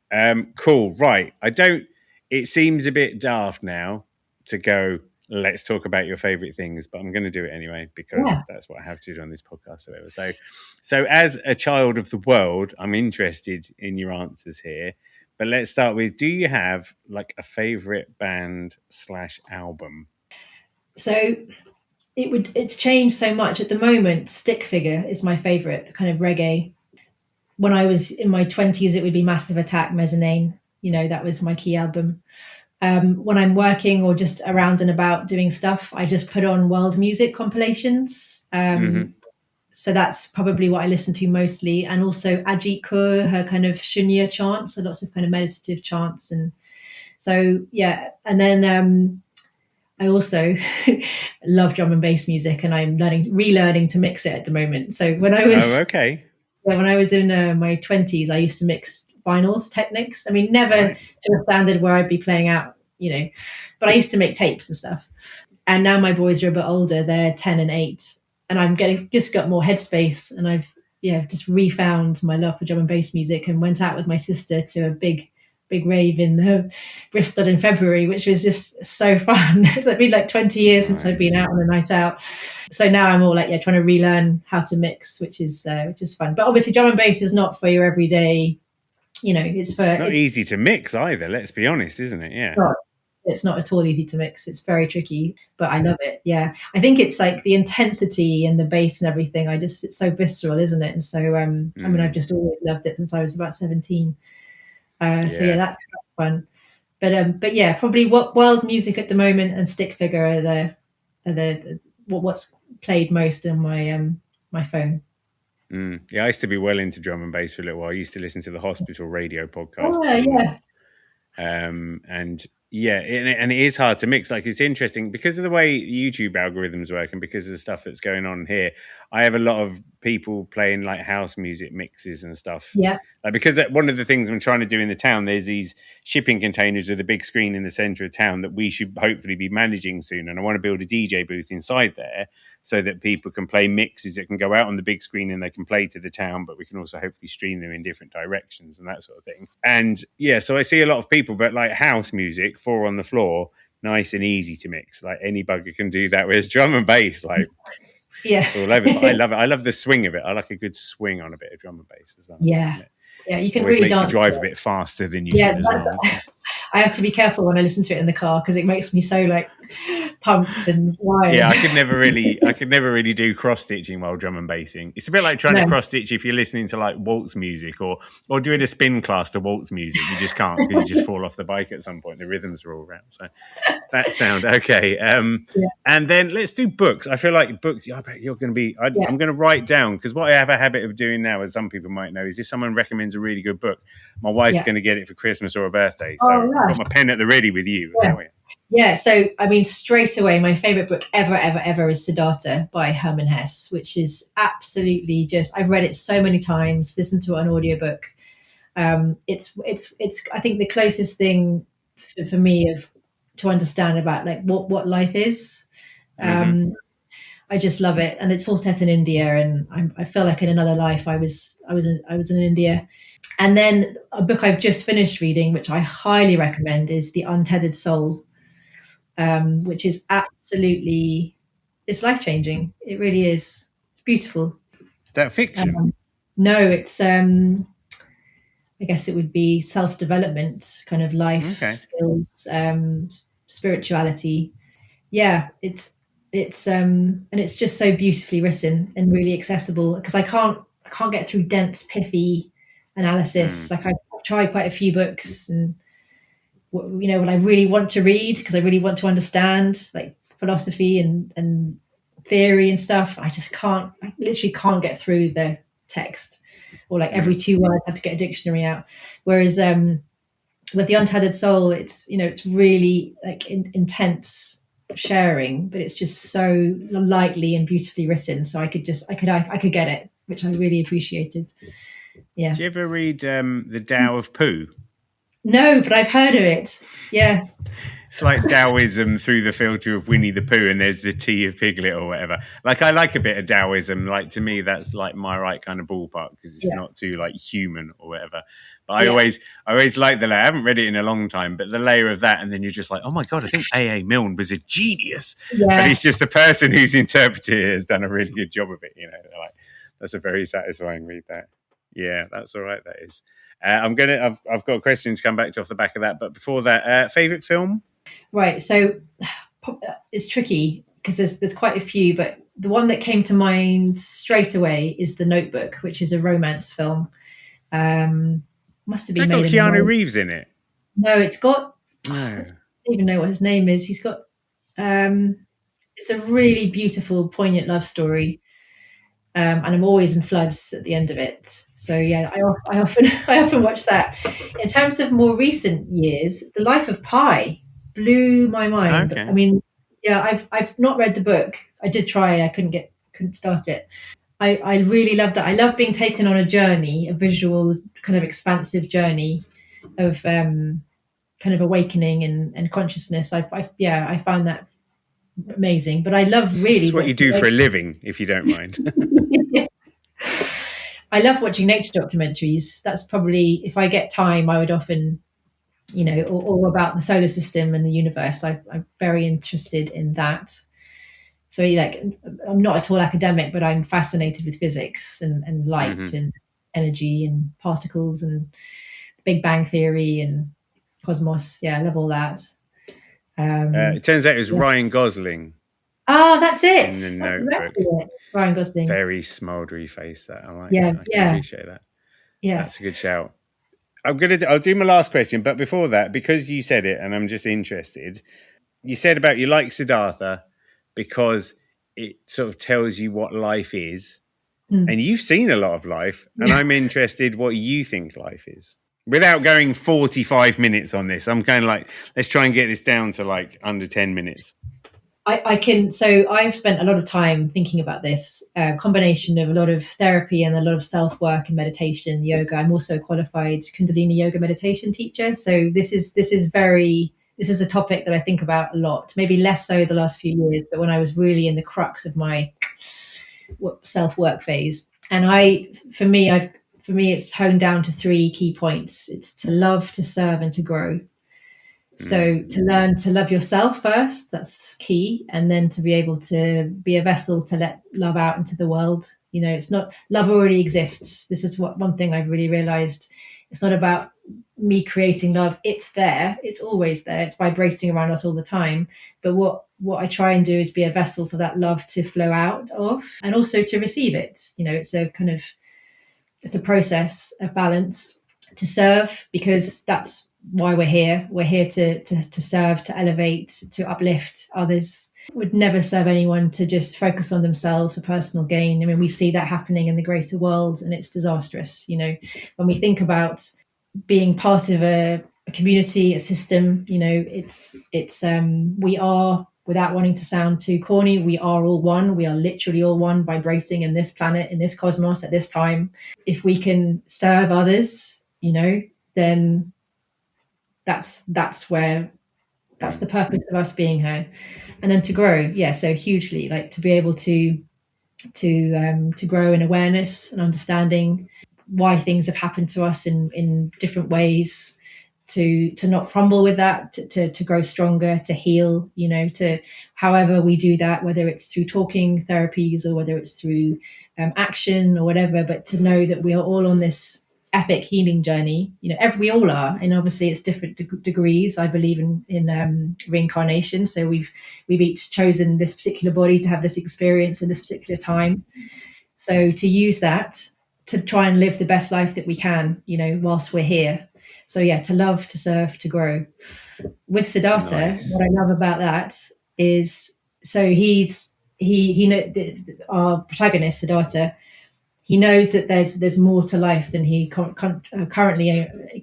[SPEAKER 1] Cool. Right. It seems a bit daft now to go let's talk about your favorite things, but I'm going to do it anyway because that's what I have to do on this podcast. Or whatever. So as a child of the world, I'm interested in your answers here. But let's start with, do you have like a favorite band / album?
[SPEAKER 2] So it's changed so much. At the moment, Stick Figure is my favorite, the kind of reggae. When I was in my 20s, it would be Massive Attack, Mezzanine. That was my key album. When I'm working or just around and about doing stuff, I just put on world music compilations. So that's probably what I listen to mostly. And also Ajit Kaur, her kind of Shunya chants, so lots of kind of meditative chants. And so, yeah. And then I also love drum and bass music, and I'm relearning to mix it at the moment. So when I was when I was in my 20s, I used to mix vinyls, Technics. I mean, never to a standard where I'd be playing out, but I used to make tapes and stuff. And now my boys are a bit older; they're 10 and 8, and I'm just got more headspace, and I've just refound my love for drum and bass music, and went out with my sister to a big rave in Bristol in February, which was just so fun. It's been like 20 years since I've been out on a night out. So now I'm all like, trying to relearn how to mix, which is fun. But obviously drum and bass is not for your everyday, it's
[SPEAKER 1] not easy to mix either. Let's be honest, isn't it? Yeah.
[SPEAKER 2] It's not at all easy to mix. It's very tricky, but I love it. Yeah. I think it's like the intensity and the bass and everything. it's so visceral, isn't it? And so, I've just always loved it since I was about 17. So that's fun, but yeah, probably what world music at the moment and Stick Figure are the what's played most on my phone.
[SPEAKER 1] Yeah, I used to be well into drum and bass for a little while. I used to listen to the Hospital Radio podcast. And it is hard to mix. Like, it's interesting because of the way YouTube algorithms work and because of the stuff that's going on here. I have a lot of people playing like house music mixes and stuff.
[SPEAKER 2] Yeah.
[SPEAKER 1] Because one of the things I'm trying to do in the town, there's these shipping containers with a big screen in the center of town that we should hopefully be managing soon. And I want to build a DJ booth inside there so that people can play mixes that can go out on the big screen and they can play to the town, but we can also hopefully stream them in different directions and that sort of thing. And so I see a lot of people, but like house music, 4 on the floor, nice and easy to mix. Like any bugger can do that. Whereas drum and bass, like, it's all over. But I love it. I love the swing of it. I like a good swing on a bit of drum and bass as well.
[SPEAKER 2] Yeah. Yeah, you can
[SPEAKER 1] always
[SPEAKER 2] really
[SPEAKER 1] makes you drive a bit faster than you should as well.
[SPEAKER 2] I have to be careful when I listen to it in the car because it makes me so like pumped and wild.
[SPEAKER 1] Yeah, I could never really do cross stitching while drum and bassing. It's a bit like trying to cross stitch if you're listening to like waltz music or doing a spin class to waltz music. You just can't because you just fall off the bike at some point. The rhythms are all around. So that sound okay. And then let's do books. I feel like books. I bet you're going to be. I'm going to write down because what I have a habit of doing now, as some people might know, is if someone recommends a really good book, my wife's going to get it for Christmas or a birthday. So I've got my pen at the ready with you.
[SPEAKER 2] Yeah, so I mean, straight away, my favorite book ever is Siddhartha by Hermann Hesse, which is absolutely I've read it so many times, listened to it on audiobook. It's I think the closest thing for me to understand about like what life is. I just love it, and it's all set in India, and I feel like in another life I was in India. And then a book I've just finished reading, which I highly recommend, is The Untethered Soul, which is absolutely, it's life-changing. It really is. It's beautiful.
[SPEAKER 1] Is that fiction?
[SPEAKER 2] No, it's, I guess it would be self-development, kind of life skills, spirituality. Yeah, it's and it's just so beautifully written and really accessible because I can't get through dense, pithy analysis. Like I've tried quite a few books, and when I really want to read because I really want to understand like philosophy and theory and stuff, I literally can't get through the text, or like every 2 words I have to get a dictionary out. Whereas with The Untethered Soul, it's it's really like intense sharing, but it's just so lightly and beautifully written, so I could get it, which I really appreciated. Yeah.
[SPEAKER 1] Did you ever read The Tao of Pooh?
[SPEAKER 2] No, but I've heard of it. Yeah.
[SPEAKER 1] It's like Taoism through the filter of Winnie the Pooh, and there's the tea of Piglet or whatever. Like, I like a bit of Taoism. Like, to me, that's like my right kind of ballpark because it's
[SPEAKER 2] Yeah.
[SPEAKER 1] not too like human or whatever. But I
[SPEAKER 2] Yeah.
[SPEAKER 1] always like the layer. I haven't read it in a long time, but the layer of that, and then you're just like, oh my god, I think A.A. Milne was a genius.
[SPEAKER 2] Yeah.
[SPEAKER 1] But it's just the person who's interpreted it has done a really good job of it. You know, like that's a very satisfying read. That, yeah, that's all right. That is. I've got a question to come back to off the back of that, but before that, favorite film.
[SPEAKER 2] Right. So it's tricky because there's quite a few, but the one that came to mind straight away is The Notebook, which is a romance film. Must have been made.
[SPEAKER 1] It's got Keanu Reeves in it.
[SPEAKER 2] No, it's got.
[SPEAKER 1] No.
[SPEAKER 2] I don't even know what his name is. He's got. It's a really beautiful, poignant love story. And I'm always in floods at the end of it. So yeah, I often watch that. In terms of more recent years, The Life of Pi blew my mind.
[SPEAKER 1] Okay.
[SPEAKER 2] I mean, yeah, I've not read the book. I did try. I couldn't start it. I really love that. I love being taken on a journey, a visual kind of expansive journey of kind of awakening and consciousness. I found that amazing. But I love really.
[SPEAKER 1] It's what you do for a living, if you don't mind.
[SPEAKER 2] I love watching nature documentaries. That's probably, if I get time, I would often, or about the solar system and the universe. I'm very interested in that. So I'm not at all academic, but I'm fascinated with physics and light and energy and particles and Big Bang Theory and cosmos. Yeah, I love all that.
[SPEAKER 1] It turns out it was Ryan Gosling.
[SPEAKER 2] Oh, that's it.
[SPEAKER 1] In the
[SPEAKER 2] That's
[SPEAKER 1] Notebook.
[SPEAKER 2] exactly it. Ryan Gosling.
[SPEAKER 1] Very smoldery face. That I like.
[SPEAKER 2] Yeah,
[SPEAKER 1] that. I can appreciate that.
[SPEAKER 2] Yeah,
[SPEAKER 1] that's a good shout. I'll do my last question, but before that, because you said it, and I'm just interested. You said about you like Siddhartha because it sort of tells you what life is, and you've seen a lot of life, and I'm interested what you think life is. Without going 45 minutes on this, I'm kind of like, let's try and get this down to like under 10 minutes.
[SPEAKER 2] I can. So I've spent a lot of time thinking about this combination of a lot of therapy and a lot of self-work and meditation, yoga. I'm also a qualified Kundalini yoga meditation teacher. So this is a topic that I think about a lot, maybe less so the last few years, but when I was really in the crux of my self-work phase. And for me, it's honed down to 3 key points. It's to love, to serve, and to grow. So to learn to love yourself first, that's key. And then to be able to be a vessel to let love out into the world. It's not, love already exists. This is one thing I've really realized. It's not about me creating love. It's there. It's always there. It's vibrating around us all the time. But what I try and do is be a vessel for that love to flow out of and also to receive it. It's a process of balance. To serve, because that's why we're here. We're here to serve, to elevate, to uplift others. Would never serve anyone to just focus on themselves for personal gain. I mean, we see that happening in the greater world, and it's disastrous. When we think about being part of a community, a system, we are, without wanting to sound too corny, we are all one. We are literally all one, vibrating in this planet, in this cosmos at this time. If we can serve others, then that's the purpose of us being here. And then to grow, so hugely, like to be able to grow in awareness and understanding why things have happened to us in different ways, to not crumble with that, to grow stronger, to heal, to however we do that, whether it's through talking therapies or whether it's through action or whatever, but to know that we are all on this epic healing journey. We all are, and obviously it's different degrees. I believe in reincarnation, so we've each chosen this particular body to have this experience in this particular time. So to use that to try and live the best life that we can, whilst we're here. So to love, to serve, to grow. With Siddhartha, nice. What I love about that is, so he our protagonist Siddhartha, he knows that there's more to life than he currently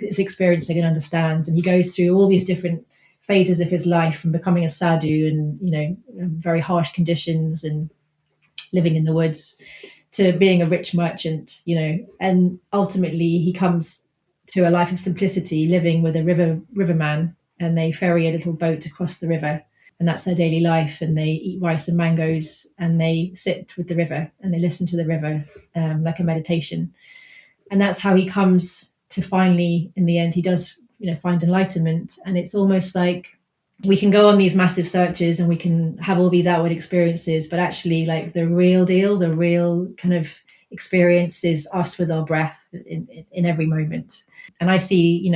[SPEAKER 2] is experiencing and understands, and he goes through all these different phases of his life, from becoming a sadhu and very harsh conditions and living in the woods, to being a rich merchant, and ultimately he comes to a life of simplicity, living with a riverman, and they ferry a little boat across the river, and that's their daily life. And they eat rice and mangoes, and they sit with the river and they listen to the river, like a meditation. And that's how he comes to finally, in the end, he does, find enlightenment. And it's almost like we can go on these massive searches and we can have all these outward experiences, but actually, like, the real deal, the real kind of experience is us with our breath in every moment. And I see,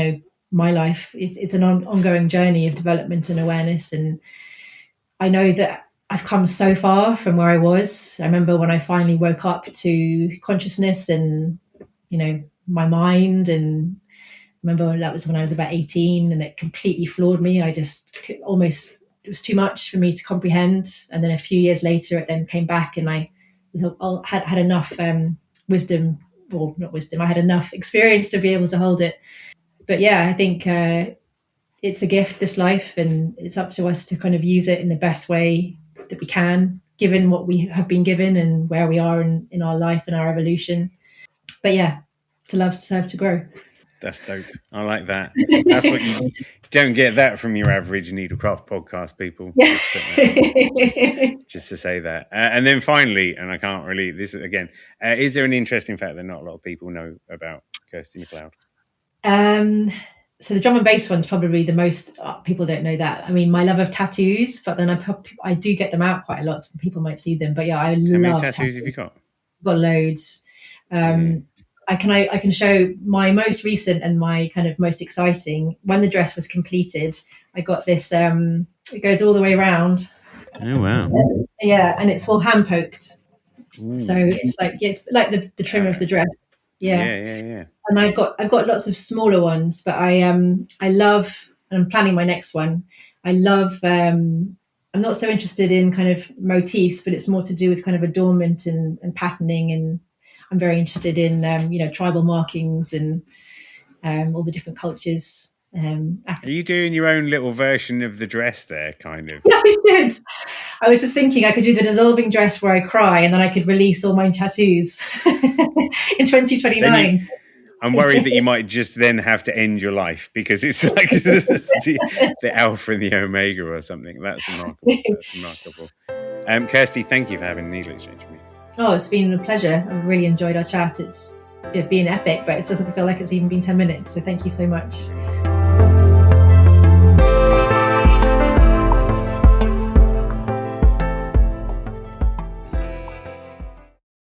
[SPEAKER 2] my life, it's an ongoing journey of development and awareness. And I know that I've come so far from where I was. I remember when I finally woke up to consciousness and, my mind. And I remember that was when I was about 18, and it completely floored me. I just it was too much for me to comprehend. And then a few years later, it then came back, and I had enough wisdom, or not wisdom, I had enough experience to be able to hold it. But yeah, I think it's a gift, this life, and it's up to us to kind of use it in the best way that we can, given what we have been given and where we are in our life and our evolution. But yeah, to love, to serve, to grow.
[SPEAKER 1] That's dope. I like that. That's what you don't get that from your average needlecraft podcast, people.
[SPEAKER 2] Yeah.
[SPEAKER 1] Just to say that. And then finally, and I can't really, this again, is there an interesting fact that not a lot of people know about Kirstie McLeod?
[SPEAKER 2] So the drum and bass one's probably the most, people don't know that. I mean, my love of tattoos, but then I do get them out quite a lot, so people might see them. But yeah, I love
[SPEAKER 1] How many tattoos have you got?
[SPEAKER 2] I've got loads. I can show my most recent and my kind of most exciting. When the dress was completed, I got this, it goes all the way around.
[SPEAKER 1] Oh, wow.
[SPEAKER 2] Yeah, and it's all hand poked. So it's like the trim of the dress. Yeah. And I've got lots of smaller ones, but I love, and I'm planning my next one. I love, I'm not so interested in kind of motifs, but it's more to do with kind of adornment and patterning. And I'm very interested in, tribal markings and all the different cultures.
[SPEAKER 1] Are you doing your own little version of the dress there, kind of?
[SPEAKER 2] Yeah, I should. I was just thinking I could do the dissolving dress where I cry, and then I could release all my tattoos in 2029.
[SPEAKER 1] I'm worried that you might just then have to end your life because it's like the alpha and the omega or something. That's remarkable. Kirstie, thank you for having NeedleXChange with me.
[SPEAKER 2] Oh, it's been a pleasure. I've really enjoyed our chat. It's been epic, but it doesn't feel like it's even been 10 minutes. So thank you so much.